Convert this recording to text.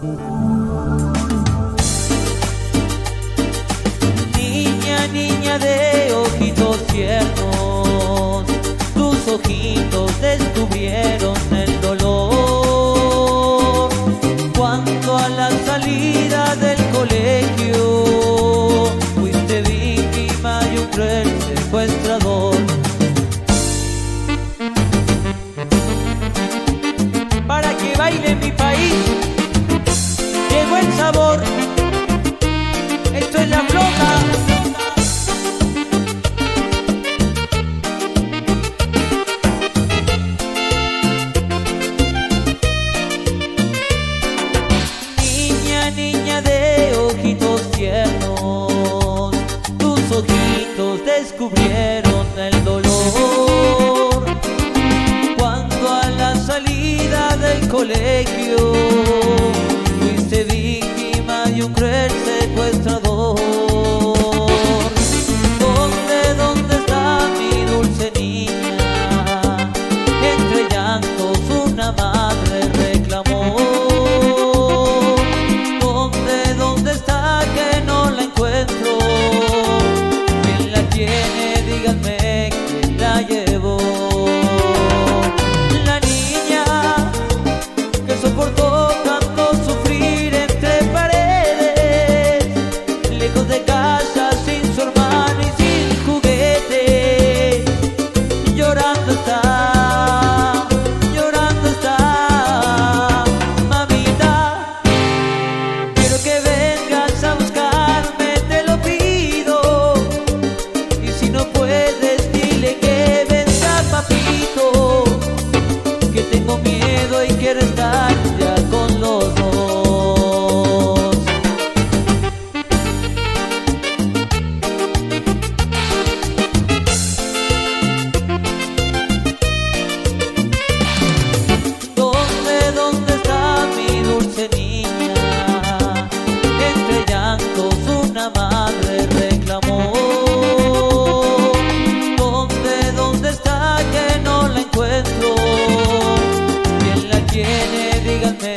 Niña, niña de ojitos tiernos, tus ojitos descubrieron el dolor. Cuando a la salida del colegio fuiste víctima de un cruel secuestrador. Para que baile mi país, llegó el sabor. Esto es la flota. Niña, niña de ojitos tiernos, tus ojitos descubrieron el dolor. Cuando a la salida del colegio fuiste víctima de un cruel secuestrador. ¿Dónde está mi dulce niña? Entre llantos una madre reclamó. ¿Dónde está que no la encuentro? ¿Quién la tiene? Díganme quién la llevó. La niña que soportó tanto sufrir entre paredes, lejos de casa, sin su hermano y sin juguete. Llorando está, mamita. Quiero que vengas a buscarme, te lo pido. Y si no puedes, dile que venga, papito, que tengo miedo y quiero estar ya con los dos. ¿Dónde está mi dulce niña? Entre llantos una madre reclamó. ¿Dónde está que no la encuentro? ¿Quién la tiene? Díganme